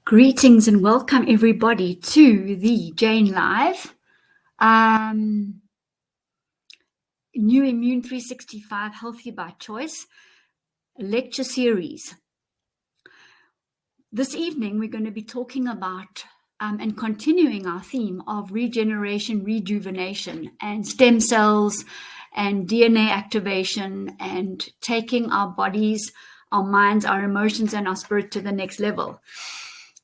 Greetings and welcome everybody to the Jane Live New Immune 365 Healthy by Choice lecture series. This evening we're going to be talking about and continuing our theme of regeneration, rejuvenation, and stem cells and DNA activation, and taking our bodies, our minds, our emotions, and our spirit to the next level.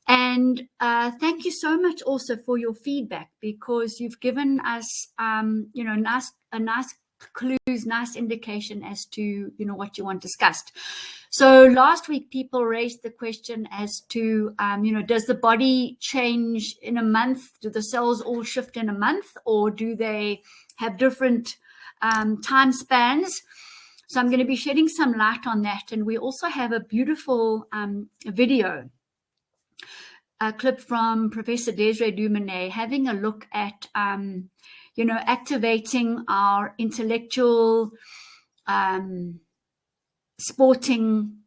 And thank you so much also for your feedback, because you've given us, nice clues, nice indication as to, what you want discussed. So last week, people raised the question as to, does the body change in a month? Do the cells all shift in a month, or do they have different time spans? So I'm going to be shedding some light on that. And we also have a beautiful video, a clip from Professor Desiree Dumanet having a look at, activating our intellectual, sporting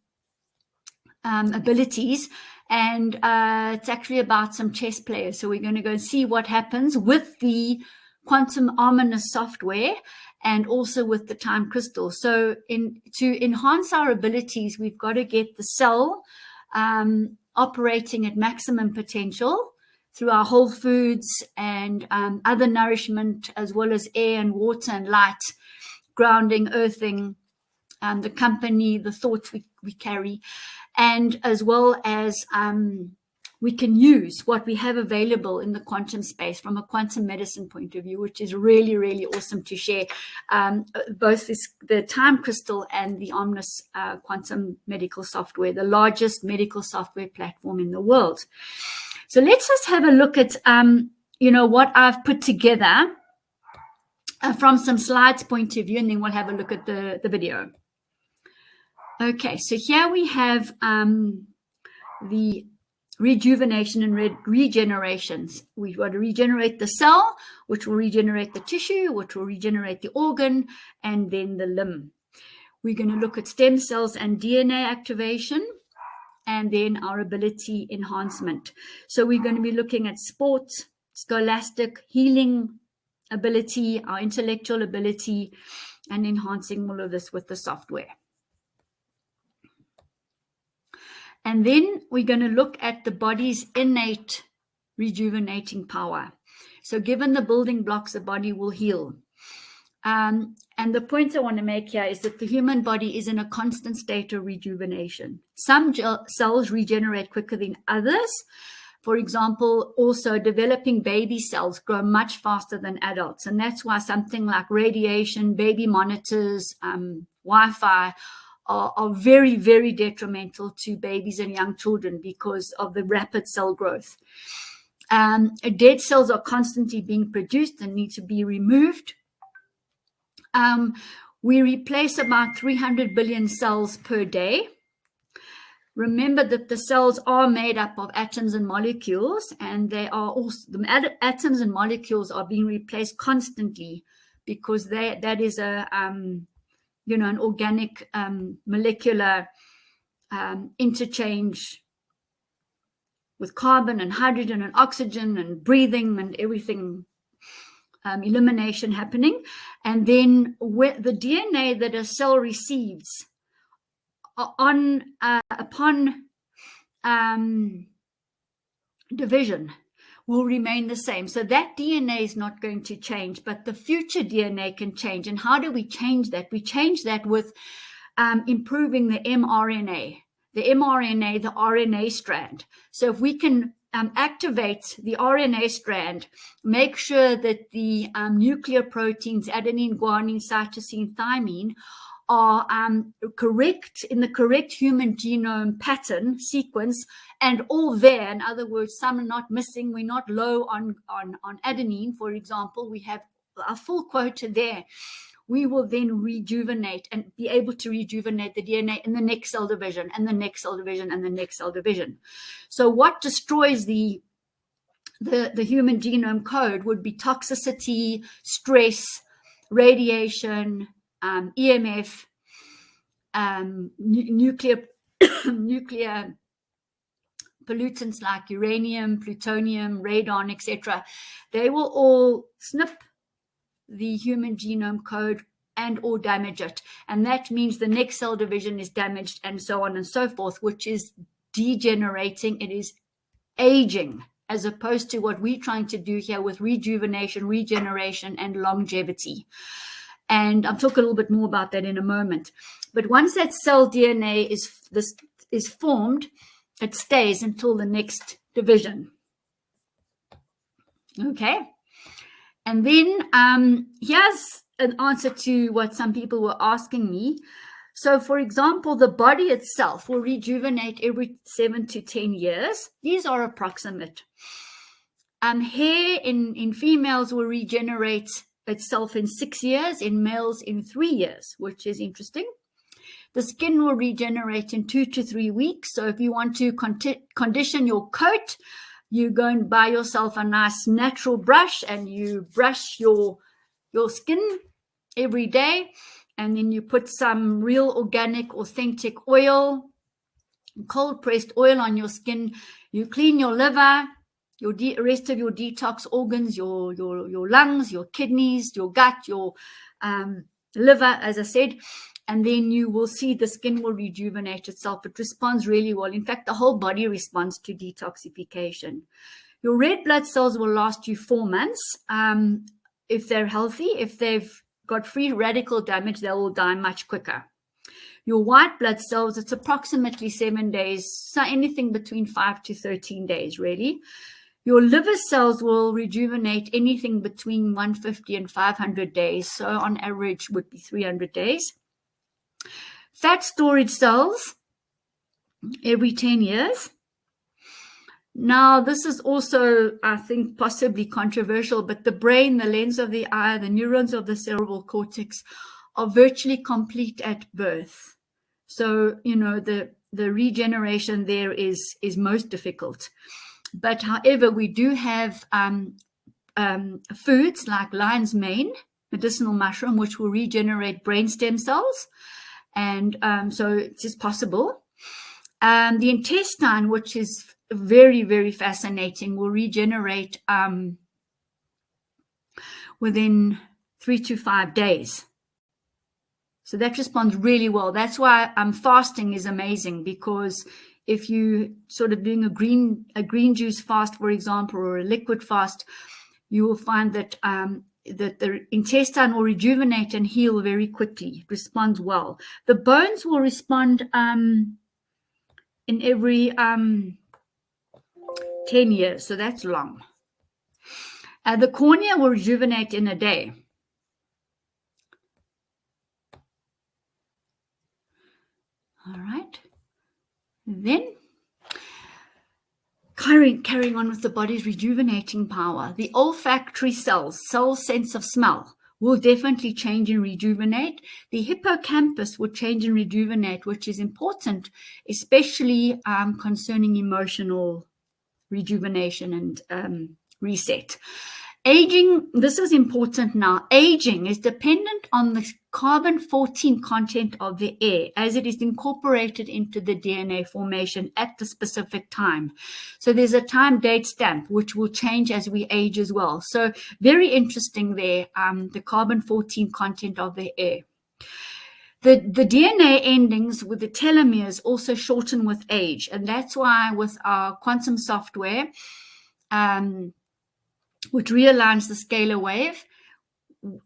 abilities. And it's actually about some chess players. So we're going to go see what happens with the quantum ominous software and also with the time crystal. So to enhance our abilities, we've got to get the cell operating at maximum potential through our whole foods and other nourishment, as well as air and water and light, grounding, earthing, the company, the thoughts we carry, and as well as we can use what we have available in the quantum space from a quantum medicine point of view, which is really, really awesome to share, both the time crystal and the Omnis quantum medical software, the largest medical software platform in the world. So let's just have a look at, what I've put together from some slides point of view, and then we'll have a look at the video. Okay, so here we have the rejuvenation and regenerations. We've got to regenerate the cell, which will regenerate the tissue, which will regenerate the organ, and then the limb. We're going to look at stem cells and DNA activation, and then our ability enhancement. So we're going to be looking at sports, scholastic, healing ability, our intellectual ability, and enhancing all of this with the software. And then we're going to look at the body's innate rejuvenating power. So given the building blocks, the body will heal. And the point I want to make here is that the human body is in a constant state of rejuvenation. Some cells regenerate quicker than others. For example, also developing baby cells grow much faster than adults. And that's why something like radiation, baby monitors, Wi-Fi, are very, very detrimental to babies and young children because of the rapid cell growth. Dead cells are constantly being produced and need to be removed. We replace about 300 billion cells per day. Remember that the cells are made up of atoms and molecules, and they are also, the atoms and molecules are being replaced constantly because that is an organic molecular interchange with carbon and hydrogen and oxygen and breathing and everything, elimination happening. And then the DNA that a cell receives upon division will remain the same. So that DNA is not going to change, but the future DNA can change. And how do we change that? We change that with improving the mRNA, the RNA strand. So if we can activate the RNA strand, make sure that the nuclear proteins, adenine, guanine, cytosine, thymine, are correct in the correct human genome pattern sequence, and all there. In other words, some are not missing. We're not low on adenine, for example. We have a full quota there. We will then rejuvenate and be able to rejuvenate the DNA in the next cell division and the next cell division and the next cell division. So what destroys the human genome code would be toxicity, stress, radiation, EMF, nuclear pollutants like uranium, plutonium, radon, etc., they will all snip the human genome code and or damage it. And that means the next cell division is damaged and so on and so forth, which is degenerating. It is aging, as opposed to what we're trying to do here with rejuvenation, regeneration, and longevity. And I'll talk a little bit more about that in a moment. But once that cell DNA is formed, it stays until the next division. Okay. And then here's an answer to what some people were asking me. So, for example, the body itself will rejuvenate every 7 to 10 years. These are approximate. Hair in females will regenerate itself in 6 years, in males in 3 years, which is interesting. The skin will regenerate in 2 to 3 weeks. So if you want to condition your coat, you go and buy yourself a nice natural brush and you brush your skin every day. And then you put some real organic, authentic oil, cold pressed oil on your skin. You clean your liver, your rest of your detox organs, your lungs, your kidneys, your gut, your liver, as I said. And then you will see the skin will rejuvenate itself. It responds really well. In fact, the whole body responds to detoxification. Your red blood cells will last you 4 months if they're healthy. If they've got free radical damage, they will die much quicker. Your white blood cells, it's approximately 7 days, so anything between 5 to 13 days, really. Your liver cells will rejuvenate anything between 150 and 500 days, so on average would be 300 days. Fat storage cells, every 10 years. Now, this is also, I think, possibly controversial, but the brain, the lens of the eye, the neurons of the cerebral cortex are virtually complete at birth. So, you know, the regeneration there is most difficult. But however, we do have foods like lion's mane, medicinal mushroom, which will regenerate brain stem cells. And so it is possible. The intestine, which is very, very fascinating, will regenerate within 3 to 5 days. So that responds really well. That's why fasting is amazing, because if you sort of doing a green juice fast, for example, or a liquid fast, you will find that that the intestine will rejuvenate and heal very quickly. It responds well. The bones will respond in every 10 years, so that's long. The cornea will rejuvenate in a day. All right. Then, carrying on with the body's rejuvenating power, the olfactory cells sense of smell, will definitely change and rejuvenate. The hippocampus will change and rejuvenate, which is important, especially concerning emotional rejuvenation and reset. Aging, this is important now. Aging is dependent on the carbon-14 content of the air as it is incorporated into the DNA formation at the specific time. So there's a time date stamp which will change as we age as well. So very interesting there, the carbon-14 content of the air. The DNA endings with the telomeres also shorten with age, and that's why with our quantum software, which realigns the scalar wave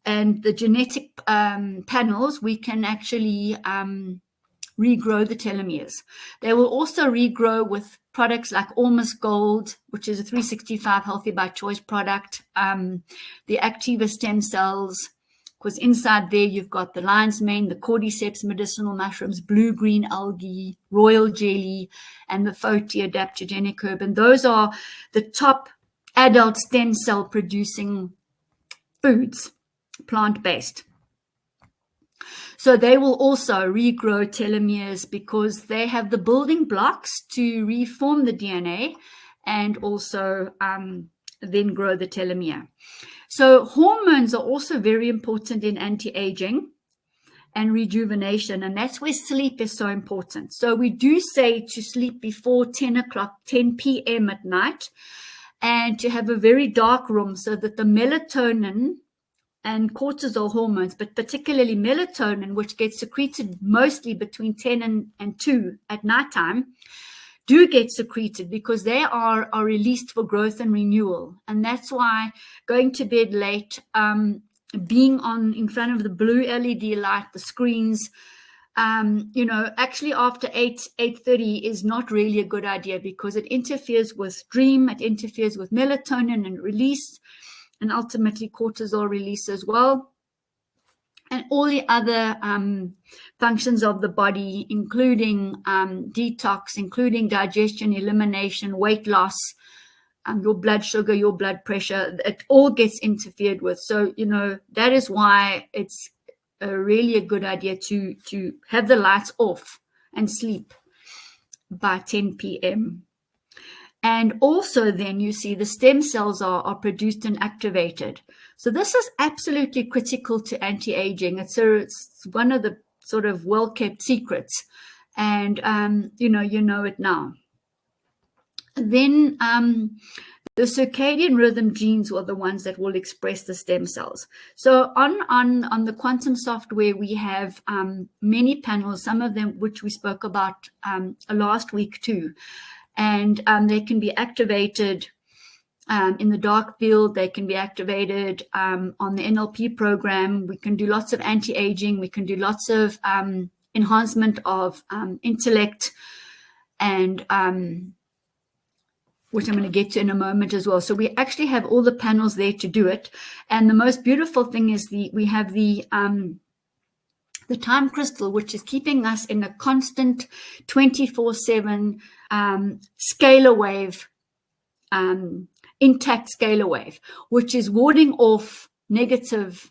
and the genetic panels, we can actually regrow the telomeres. They will also regrow with products like Almost Gold, which is a 365 Healthy by Choice product, the Activa stem cells, because inside there you've got the lion's mane, the cordyceps medicinal mushrooms, blue-green algae, royal jelly, and the Photia adaptogenic herb. And those are the top adult stem cell producing foods, plant-based. So they will also regrow telomeres because they have the building blocks to reform the DNA and also then grow the telomere. So hormones are also very important in anti-aging. and rejuvenation. And that's where sleep is so important. So we do say to sleep before 10 p.m. at night, and to have a very dark room so that the melatonin and cortisol hormones, but particularly melatonin, which gets secreted mostly between 10 and 2 at nighttime, do get secreted, because they are released for growth and renewal. And that's why going to bed late, being in front of the blue LED light, the screens, actually after 8:30 is not really a good idea, because it interferes with dream, it interferes with melatonin and release, and ultimately cortisol release as well, and all the other functions of the body, including detox, including digestion, elimination, weight loss, your blood sugar, your blood pressure. It all gets interfered with. So, that is why it's really a good idea to have the lights off and sleep by 10 p.m. And also then you see the stem cells are produced and activated. So this is absolutely critical to anti-aging. It's one of the sort of well-kept secrets. And, you know it now. Then the circadian rhythm genes are the ones that will express the stem cells. So on the quantum software, we have many panels, some of them which we spoke about last week too. And they can be activated in the dark field. They can be activated on the NLP program. We can do lots of anti-aging. We can do lots of enhancement of intellect, and which I'm going to get to in a moment as well. So we actually have all the panels there to do it. And the most beautiful thing is we have the time crystal, which is keeping us in a constant 24/7 scalar wave, intact scalar wave, which is warding off negative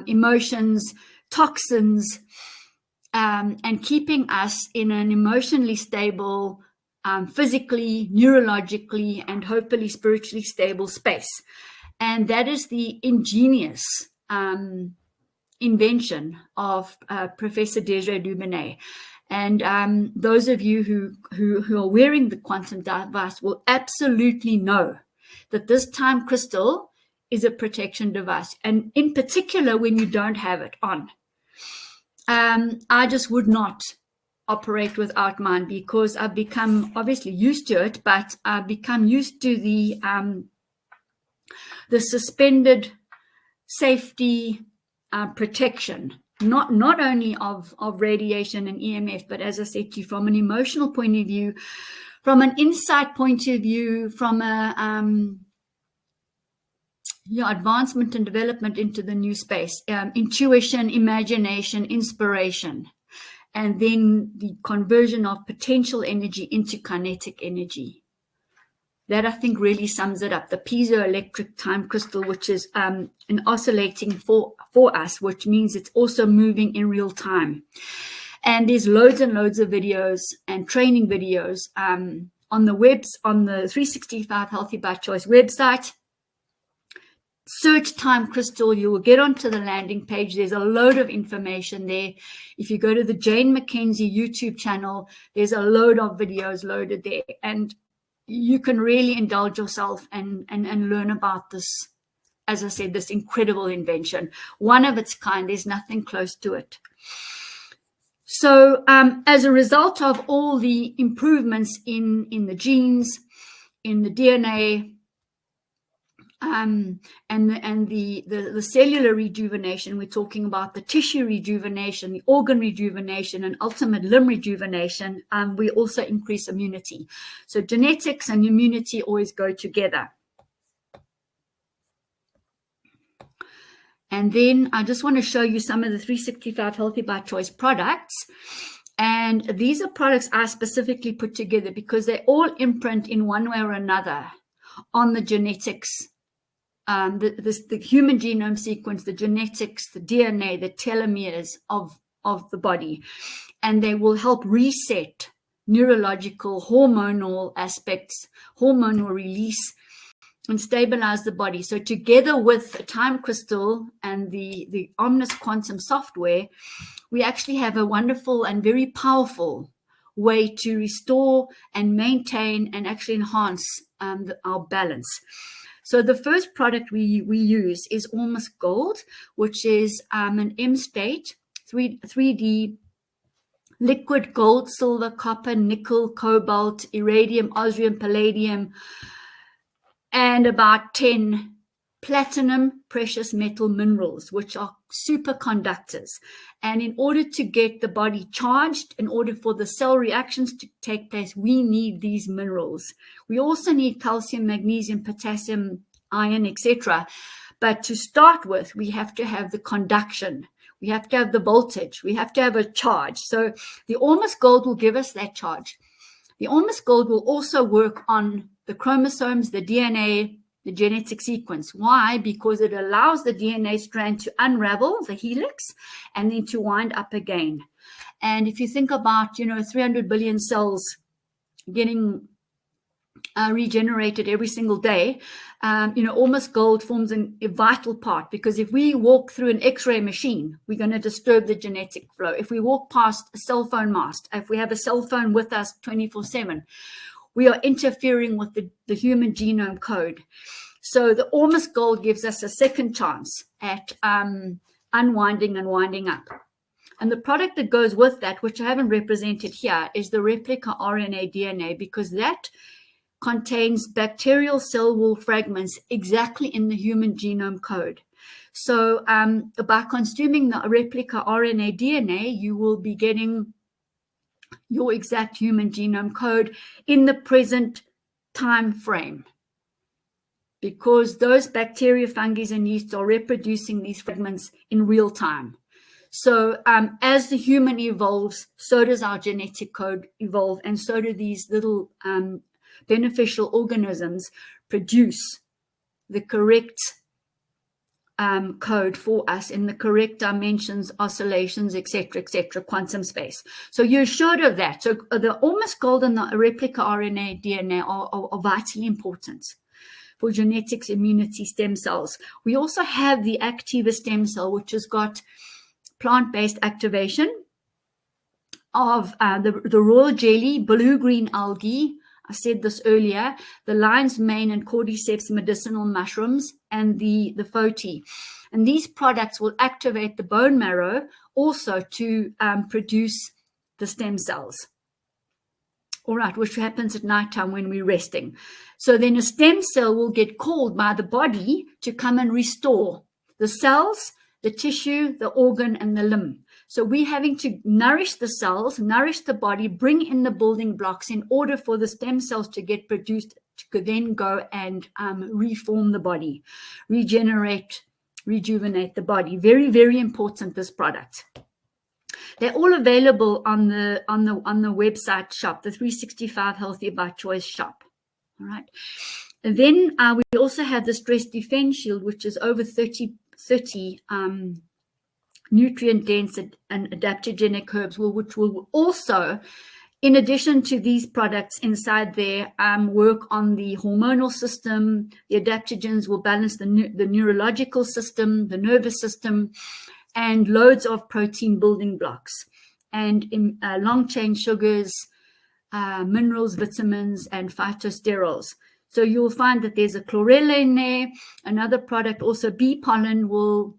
emotions, toxins, and keeping us in an emotionally stable, physically, neurologically, and hopefully spiritually stable space. And that is the ingenious invention of Professor Desiree Dubinet. And those of you who are wearing the quantum device will absolutely know that this time crystal is a protection device. And in particular, when you don't have it on. I just would not operate without mine, because I've become obviously used to it, but I've become used to the suspended safety protection, not only of radiation and EMF, but as I said to you, from an emotional point of view, from an insight point of view, from a advancement and development into the new space, intuition, imagination, inspiration, and then the conversion of potential energy into kinetic energy. That, I think, really sums it up. The piezoelectric time crystal, which is an oscillating for us, which means it's also moving in real time. And there's loads and loads of videos and training videos on the 365 Healthy by Choice website. Search time crystal, you will get onto the landing page. There's a load of information there. If you go to the Jane McKenzie YouTube channel, there's a load of videos loaded there, and you can really indulge yourself and learn about this, as I said, this incredible invention, one of its kind. There's nothing close to it. So as a result of all the improvements in the genes, in the DNA, and the cellular rejuvenation, we're talking about the tissue rejuvenation, the organ rejuvenation, and ultimate limb rejuvenation, we also increase immunity. So genetics and immunity always go together. And then I just want to show you some of the 365 Healthy by Choice products. And these are products I specifically put together because they all imprint in one way or another on the genetics, the human genome sequence, the genetics, the DNA, the telomeres of the body. And they will help reset neurological, hormonal aspects, hormonal release, and stabilize the body. So together with the time crystal and the Omnis Quantum software, we actually have a wonderful and very powerful way to restore and maintain and actually enhance our balance. So the first product we use is Almost Gold, which is an M state 3D liquid gold, silver, copper, nickel, cobalt, iridium, osmium, palladium, and about 10 platinum precious metal minerals, which are superconductors. And in order to get the body charged, in order for the cell reactions to take place, we need these minerals. We also need calcium, magnesium, potassium, iron, etc. But to start with, we have to have the conduction. We have to have the voltage. We have to have a charge. So the Almost Gold will give us that charge. The Almost Gold will also work on the chromosomes, the DNA, the genetic sequence. Why? Because it allows the DNA strand to unravel, the helix, and then to wind up again. And if you think about, 300 billion cells getting regenerated every single day, Almost Gold forms a vital part, because if we walk through an X-ray machine, we're going to disturb the genetic flow. If we walk past a cell phone mast, if we have a cell phone with us 24/7, we are interfering with the human genome code. So the Almost Gold gives us a second chance at unwinding and winding up. And the product that goes with that, which I haven't represented here, is the replica RNA DNA, because that contains bacterial cell wall fragments exactly in the human genome code. So by consuming the replica RNA DNA, you will be getting your exact human genome code in the present time frame, because those bacteria, fungi, and yeasts are reproducing these fragments in real time. So as the human evolves, so does our genetic code evolve, and so do these little beneficial organisms produce the correct code for us in the correct dimensions, oscillations, etc., quantum space. So you're assured of that. So the Almost Gold and the replica RNA DNA are vitally important for genetics, immunity, stem cells. We also have the Activa stem cell, which has got plant-based activation of the royal jelly, blue-green algae, I said this earlier, the lion's mane and cordyceps medicinal mushrooms, and the foti. And these products will activate the bone marrow also to produce the stem cells. All right, which happens at nighttime when we're resting. So then a stem cell will get called by the body to come and restore the cells, the tissue, the organ, and the limb. So we're having to nourish the cells, nourish the body, bring in the building blocks in order for the stem cells to get produced, to then go and reform the body, regenerate, rejuvenate the body. Very, very important, this product. They're all available on the website shop, the 365 Healthy by Choice shop. All right. And then we also have the Stress Defense Shield, which is over 30 nutrient-dense and adaptogenic herbs, which will also, in addition to these products inside there, work on the hormonal system. The adaptogens will balance the neurological system, the nervous system, and loads of protein building blocks, and long-chain sugars, minerals, vitamins, and phytosterols. So you'll find that there's a chlorella in there. Another product, also bee pollen, will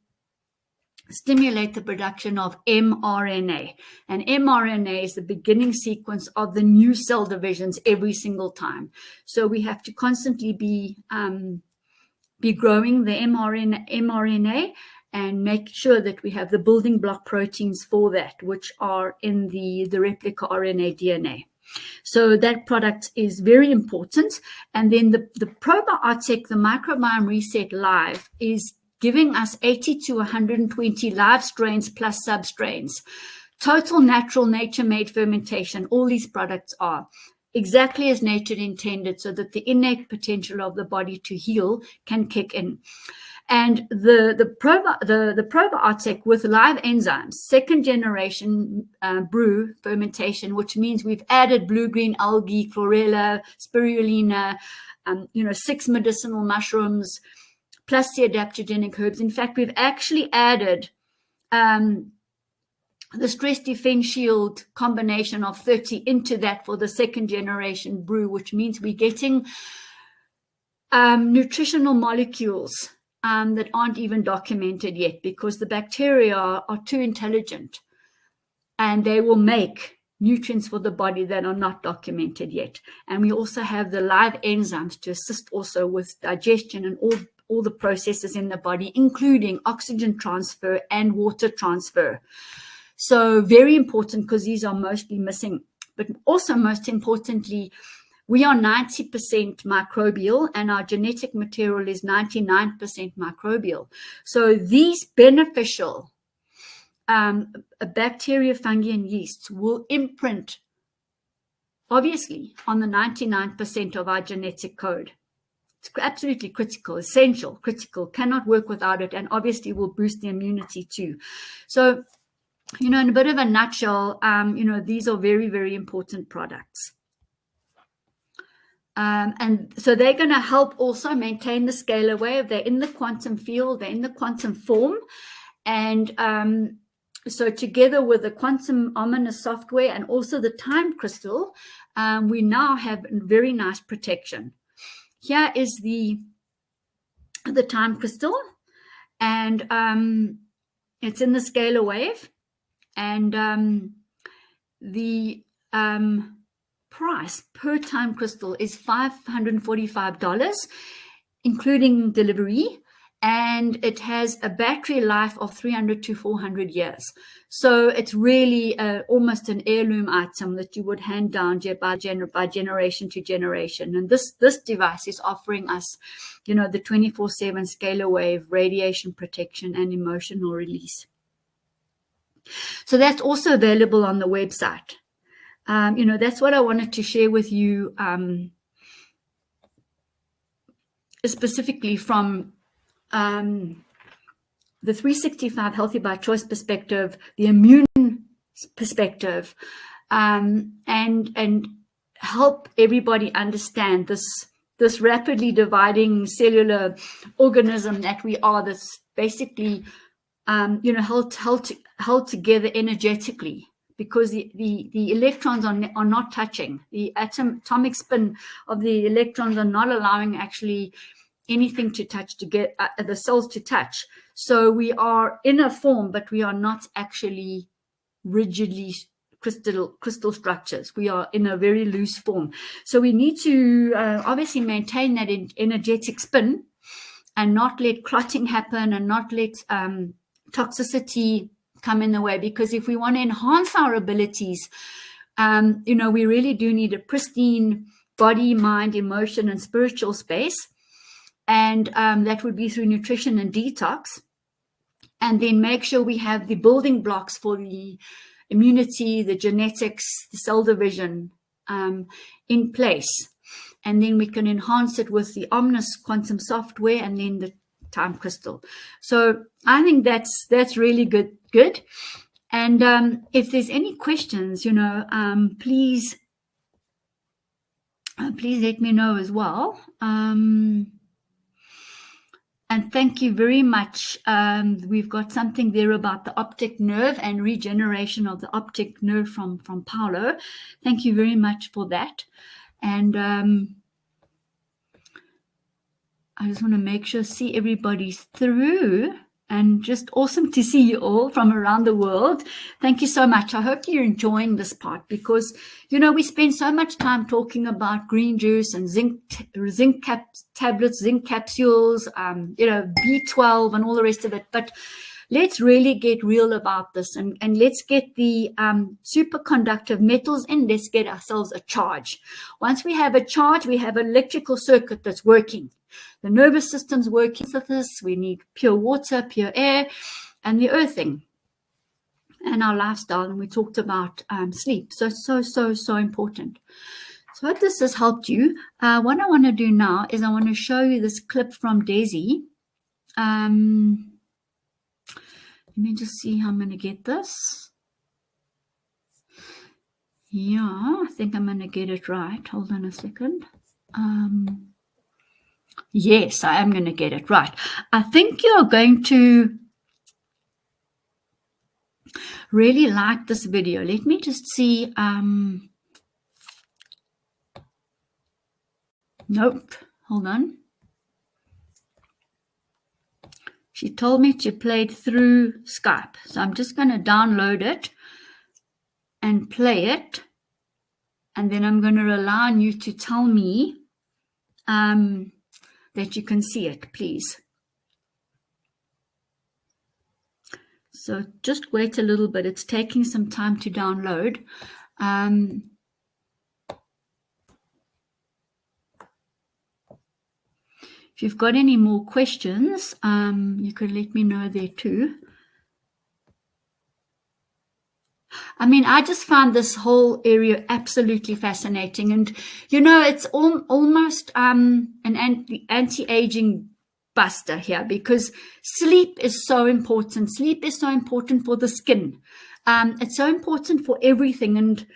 stimulate the production of mRNA. And mRNA is the beginning sequence of the new cell divisions every single time. So we have to constantly be growing the mRNA and make sure that we have the building block proteins for that, which are in the replica RNA DNA. So that product is very important. And then the probiotic, the Microbiome Reset Live, is giving us 80 to 120 live strains plus substrains. Total natural, nature-made fermentation. All these products are exactly as nature intended, so that the innate potential of the body to heal can kick in. And the probiotic with live enzymes, second generation brew fermentation, which means we've added blue-green algae, chlorella, spirulina, 6 medicinal mushrooms, plus the adaptogenic herbs. In fact, we've actually added the stress defense shield combination of 30 into that for the second generation brew, which means we're getting nutritional molecules that aren't even documented yet, because the bacteria are too intelligent and they will make nutrients for the body that are not documented yet. And we also have the live enzymes to assist also with digestion and all the processes in the body, including oxygen transfer and water transfer. So very important, because these are mostly missing. But also most importantly, we are 90% microbial and our genetic material is 99% microbial. So these beneficial bacteria, fungi, and yeasts will imprint, obviously, on the 99% of our genetic code. It's absolutely critical, essential, critical, cannot work without it, and obviously will boost the immunity too. So, in a bit of a nutshell, these are very, very important products. And so they're going to help also maintain the scalar wave. They're in the quantum field, they're in the quantum form. And so together with the quantum ominous software and also the time crystal, we now have very nice protection. Here is the time crystal, and it's in the scalar wave. And the price per time crystal is $545, including delivery, and it has a battery life of 300 to 400 years. So it's really almost an heirloom item that you would hand down by generation to generation. And this device is offering us, the 24/7 scalar wave, radiation protection, and emotional release. So that's also available on the website. That's what I wanted to share with you, specifically from the 365 Healthy by Choice perspective, the immune perspective, and help everybody understand this rapidly dividing cellular organism that we are. That's basically held together energetically, because the electrons are not touching. The atomic spin of the electrons are not allowing actually anything to touch, to get the cells to touch. So we are in a form, but we are not actually rigidly crystal structures. We are in a very loose form. So we need to obviously maintain that energetic spin and not let clotting happen and not let toxicity come in the way, because if we want to enhance our abilities, we really do need a pristine body, mind, emotion, and spiritual space. And that would be through nutrition and detox. And then make sure we have the building blocks for the immunity, the genetics, the cell division in place. And then we can enhance it with the Omnis quantum software and then the time crystal. So I think that's really good. And if there's any questions, please let me know as well. And thank you very much. We've got something there about the optic nerve and regeneration of the optic nerve from Paulo. Thank you very much for that. And I just want to make sure, see everybody's through, and just awesome to see you all from around the world. Thank you so much. I hope you're enjoying this part, because, we spend so much time talking about green juice and zinc tablets, zinc capsules, B12 and all the rest of it. But let's really get real about this, and let's get the superconductive metals in. Let's get ourselves a charge. Once we have a charge, we have an electrical circuit that's working. The nervous system's working with this. We need pure water, pure air, and the earthing, and our lifestyle. And we talked about sleep. So important. So I hope this has helped you. What I want to do now is I want to show you this clip from Desi. Let me just see how I'm going to get this. Yeah, I think I'm going to get it right. Hold on a second. Yes, I am going to get it right. I think you're going to really like this video. Let me just see. Nope. Hold on. She told me to play it through Skype. So I'm just going to download it and play it. And then I'm going to rely on you to tell me that you can see it, please. So just wait a little bit. It's taking some time to download. If you've got any more questions, you could let me know there too. I mean, I just found this whole area absolutely fascinating. And, you know, it's almost an anti-aging buster here, because sleep is so important. Sleep is so important for the skin. It's so important for everything. And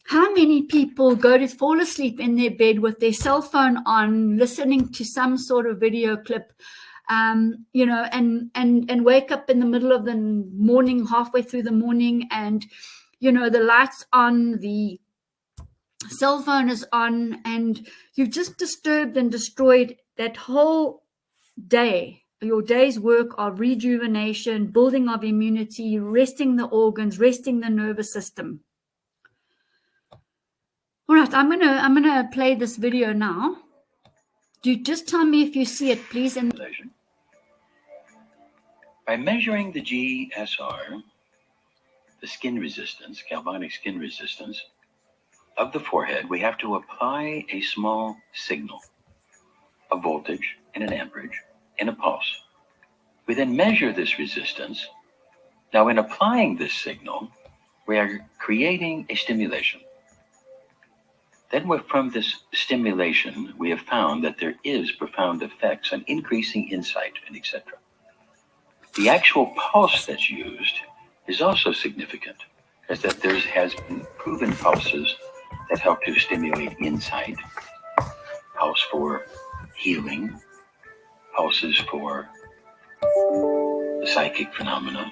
how many people go to fall asleep in their bed with their cell phone on, listening to some sort of video clip, you know, and wake up in the middle of the morning, halfway through the morning, and, you know, the lights on, the cell phone is on, and you've just disturbed and destroyed that whole day, your day's work of rejuvenation, building of immunity, resting the organs, resting the nervous system. All right, I'm gonna play this video now. Do you just tell me if you see it, please? And by measuring the GSR, the skin resistance, galvanic skin resistance of the forehead, we have to apply a small signal, a voltage and an amperage in a pulse. We then measure this resistance. Now, in applying this signal, we are creating a stimulation. Then from this stimulation, we have found that there is profound effects on increasing insight and etc. The actual pulse that's used is also significant, as that there has been proven pulses that help to stimulate insight, pulse for healing, pulses for the psychic phenomena,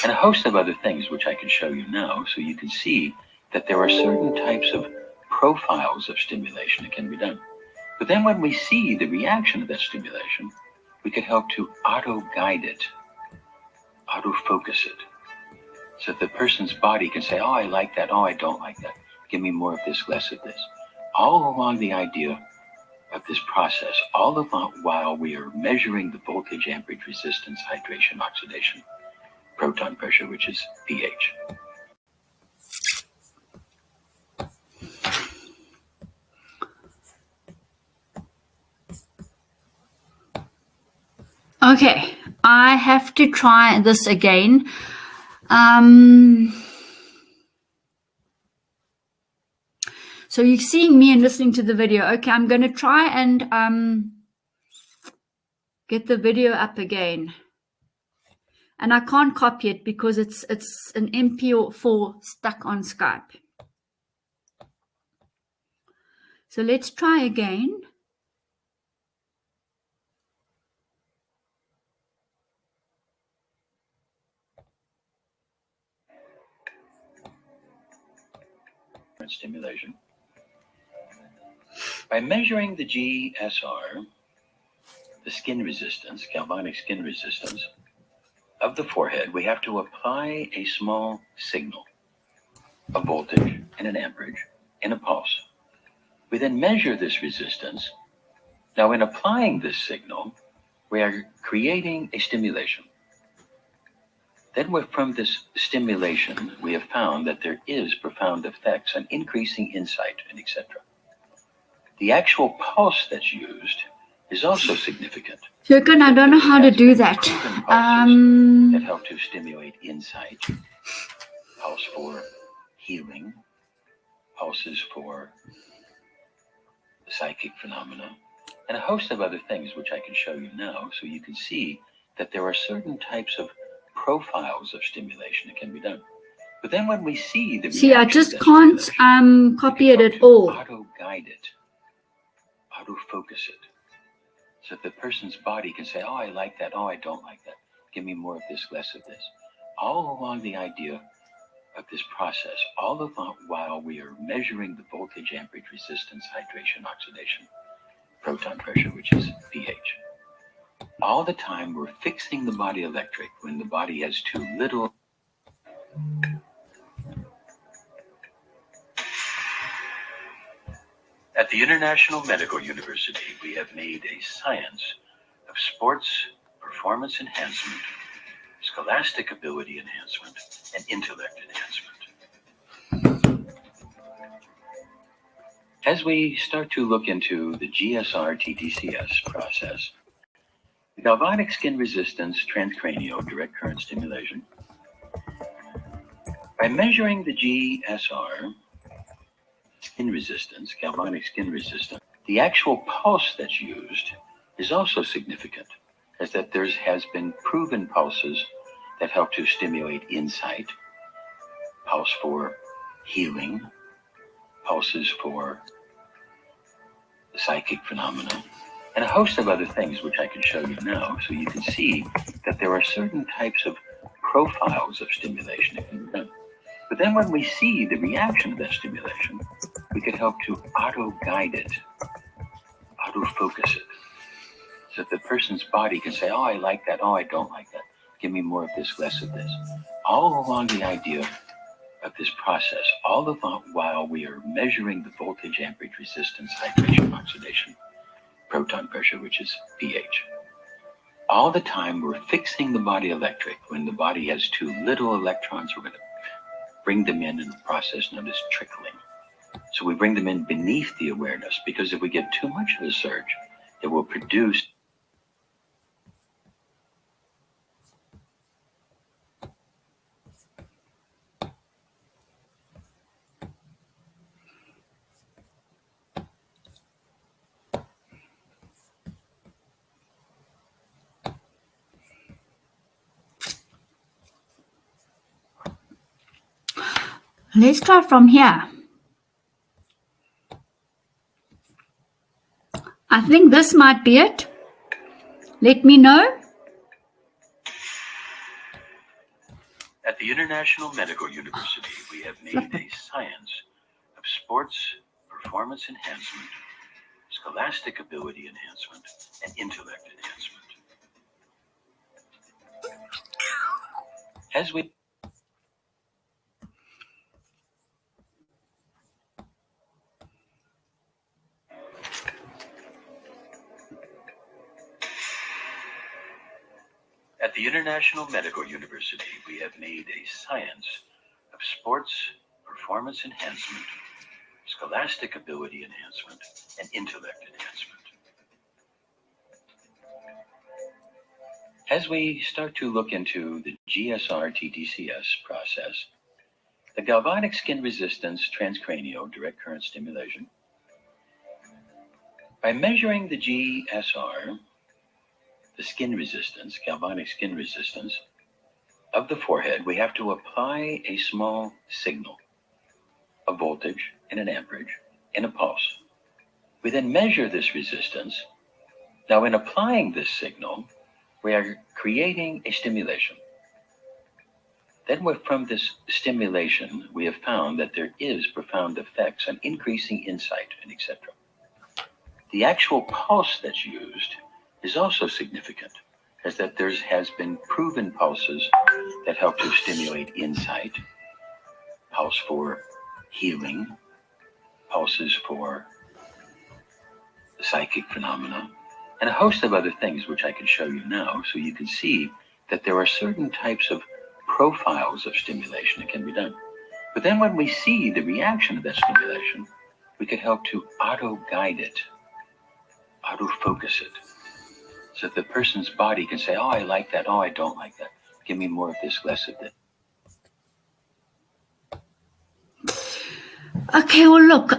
and a host of other things which I can show you now, so you can see that there are certain types of profiles of stimulation that can be done. But then when we see the reaction of that stimulation, we can help to auto-guide it, auto-focus it, so that the person's body can say, oh, I like that, oh, I don't like that, give me more of this, less of this. All along the idea of this process, all the while we are measuring the voltage, amperage, resistance, hydration, oxidation, proton pressure, which is pH. okay, I have to try this again. So you're seeing me and listening to the video. Okay, I'm going to try and get the video up again. And I can't copy it because it's an MP4 stuck on Skype. So let's try again. Stimulation. By measuring the GSR, the skin resistance, galvanic skin resistance of the forehead, we have to apply a small signal, a voltage and an amperage in a pulse. We then measure this resistance. Now, in applying this signal, we are creating a stimulation. Then from this stimulation, we have found that there is profound effects on increasing insight and etc. The actual pulse that's used is also significant. Jürgen, I don't know how to do that. That help to stimulate insight, pulse for healing, pulses for the psychic phenomena, and a host of other things which I can show you now, so you can see that there are certain types of profiles of stimulation that can be done. But then when we see the See, I just can't copy it at all. Auto-guide it, auto-focus it, so that the person's body can say, oh, I like that, oh, I don't like that. Give me more of this, less of this. All along the idea of this process, all the while we are measuring the voltage, amperage, resistance, hydration, oxidation, proton pressure, which is pH. All the time we're fixing the body electric when the body has too little. At the International Medical University, we have made a science of sports performance enhancement, scholastic ability enhancement, and intellect enhancement. As we start to look into the GSR-TDCS process, the galvanic skin resistance transcranial direct current stimulation, by measuring the GSR, skin resistance, galvanic skin resistance, the actual pulse that's used is also significant, as that there has been proven pulses that help to stimulate insight, pulse for healing, pulses for psychic phenomena, and a host of other things which I can show you now, so you can see that there are certain types of profiles of stimulation that can be done. But then when we see the reaction of that stimulation, we could help to auto-guide it, auto-focus it, so that the person's body can say, oh, I like that, oh, I don't like that. Give me more of this, less of this. All along the idea of this process, all the while we are measuring the voltage, amperage, resistance, hydration, oxidation, proton pressure, which is pH. All the time we're fixing the body electric when the body has too little electrons. We're going to bring them in the process known as trickling. So we bring them in beneath the awareness, because if we get too much of a surge, it will produce Let's try from here. I think this might be it. Let me know. At the International Medical University, we have made a science of sports performance enhancement, scholastic ability enhancement, and intellect enhancement. As we At the International Medical University, we have made a science of sports performance enhancement, scholastic ability enhancement, and intellect enhancement. As we start to look into the GSR-TDCS process, the galvanic skin resistance transcranial direct current stimulation, by measuring the GSR, the skin resistance, galvanic skin resistance of the forehead, we have to apply a small signal, a voltage and an amperage and a pulse. We then measure this resistance. Now, in applying this signal, we are creating a stimulation. Then from this stimulation, we have found that there is profound effects on increasing insight and etc. The actual pulse that's used is also significant, as that there has been proven pulses that help to stimulate insight, pulse for healing, pulses for psychic phenomena, and a host of other things which I can show you now, so you can see that there are certain types of profiles of stimulation that can be done. But then when we see the reaction of that stimulation, we can help to auto-guide it, auto-focus it, so that the person's body can say, oh, I like that, oh, I don't like that. Give me more of this, less of this. Okay, well, look,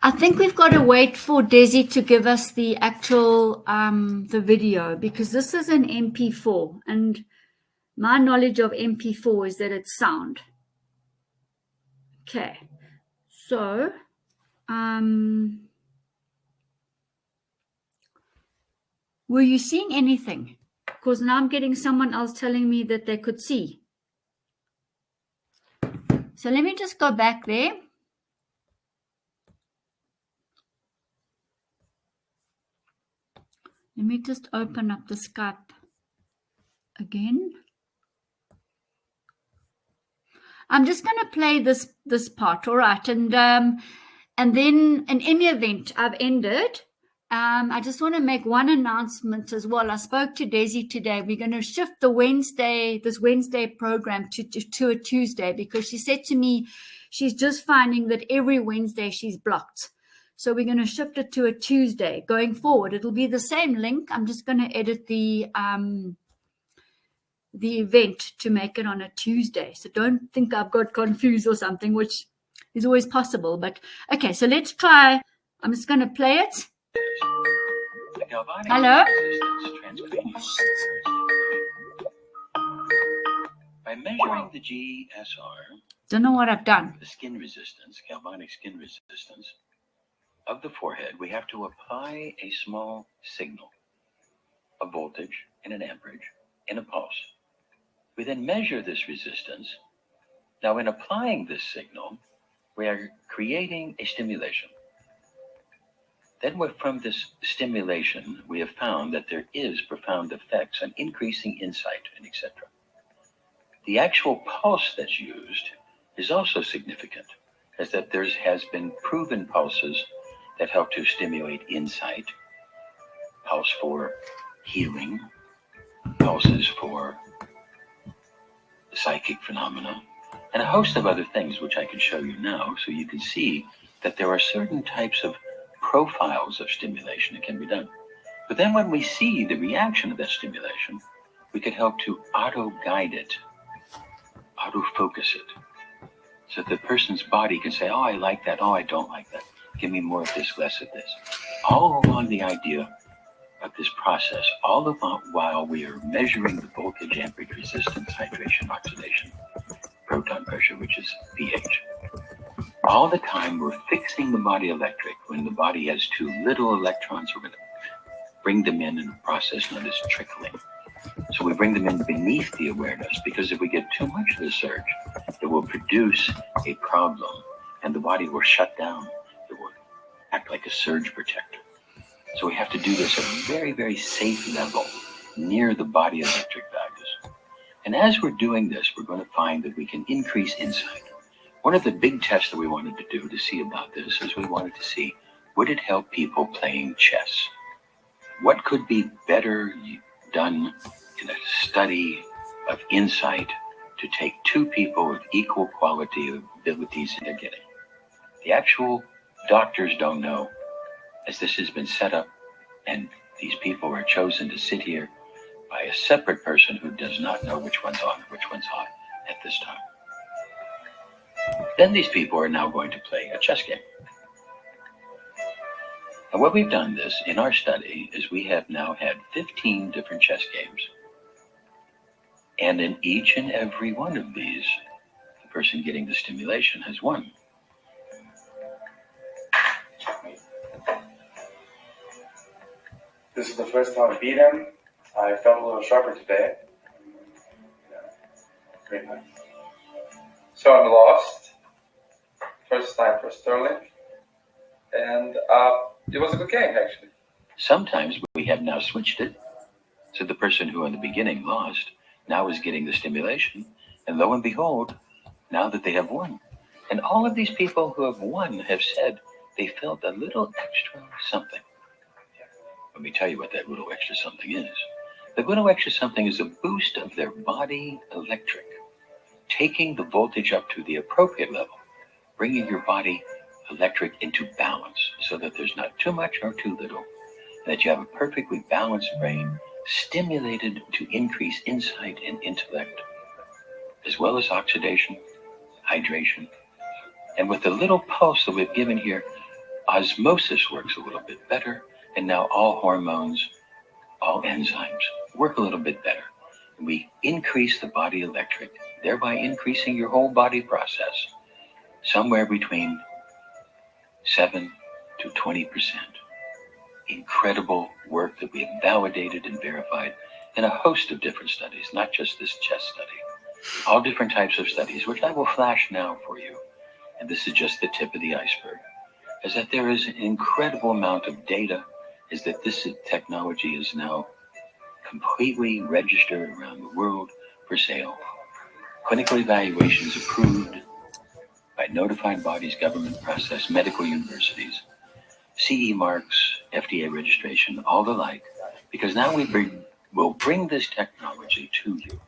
I think we've got to wait for Desi to give us the actual the video, because this is an MP4, and my knowledge of MP4 is that it's sound. Okay, so were you seeing anything? Because now I'm getting someone else telling me that they could see. So let me just go back there. Let me just open up the Skype again. I'm just going to play this part, all right? And then in any event, I've ended. I just want to make one announcement as well. I spoke to Desi today. We're going to shift this Wednesday program to a Tuesday, because she said to me she's just finding that every Wednesday she's blocked. So we're going to shift it to a Tuesday going forward. It'll be the same link. I'm just going to edit the event to make it on a Tuesday. So don't think I've got confused or something, which is always possible. But okay, so let's try. I'm just going to play it. Hello? By measuring the GSR, don't know what I've done. The skin resistance, galvanic skin resistance of the forehead, we have to apply a small signal, a voltage and an amperage and a pulse. We then measure this resistance. Now, in applying this signal, we are creating a stimulation. Then from this stimulation, we have found that there is profound effects on increasing insight and etc. The actual pulse that's used is also significant, as that there has been proven pulses that help to stimulate insight, pulse for healing, pulses for psychic phenomena, and a host of other things which I can show you now, so you can see that there are certain types of profiles of stimulation that can be done. But then when we see the reaction of that stimulation, we can help to auto-guide it, auto-focus it, so that the person's body can say, oh, I like that, oh, I don't like that, give me more of this, less of this. All along the idea of this process, all the while we are measuring the voltage, amperage, resistance, hydration, oxidation, proton pressure, which is pH. All the time we're fixing the body electric. When the body has too little electrons, we're going to bring them in a process known as trickling. So we bring them in beneath the awareness, because if we get too much of the surge, it will produce a problem and the body will shut down. It will act like a surge protector. So we have to do this at a very, very safe level near the body electric values. And as we're doing this, we're going to find that we can increase insight. One of the big tests that we wanted to do to see about this is we wanted to see, would it help people playing chess? What could be better done in a study of insight to take two people with equal quality of abilities in their getting? The actual doctors don't know, as this has been set up, and these people are chosen to sit here by a separate person who does not know which one's on and which one's off at this time. Then these people are now going to play a chess game. And what we've done this in our study is we have now had 15 different chess games. And in each and every one of these, the person getting the stimulation has won. This is the first time I beat him. I felt a little sharper today. Yeah. Great night. So I'm lost. First time for Sterling. And it was a good game, actually. Sometimes we have now switched it. So the person who in the beginning lost now is getting the stimulation. And lo and behold, now that they have won. And all of these people who have won have said they felt a little extra something. Let me tell you what that little extra something is. The little extra something is a boost of their body electric, taking the voltage up to the appropriate level, bringing your body electric into balance so that there's not too much or too little, and that you have a perfectly balanced brain, stimulated to increase insight and intellect, as well as oxidation, hydration. And with the little pulse that we've given here, osmosis works a little bit better, and now all hormones, all enzymes work a little bit better. And we increase the body electric, thereby increasing your whole body process somewhere between 7 to 20%. Incredible work that we have validated and verified in a host of different studies, not just this chest study. All different types of studies, which I will flash now for you. And this is just the tip of the iceberg. Is that there is an incredible amount of data, is that this technology is now completely registered around the world for sale. Clinical evaluations approved by notified bodies, government process, medical universities, CE marks, FDA registration, all the like, because now we'll bring this technology to you.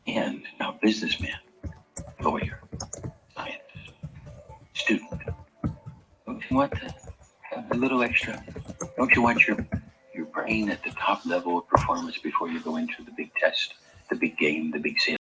And now businessman, lawyer, scientist, student, don't you want to have a little extra? Don't you want your brain at the top level of performance before you go into the big test, the big game, the big sale?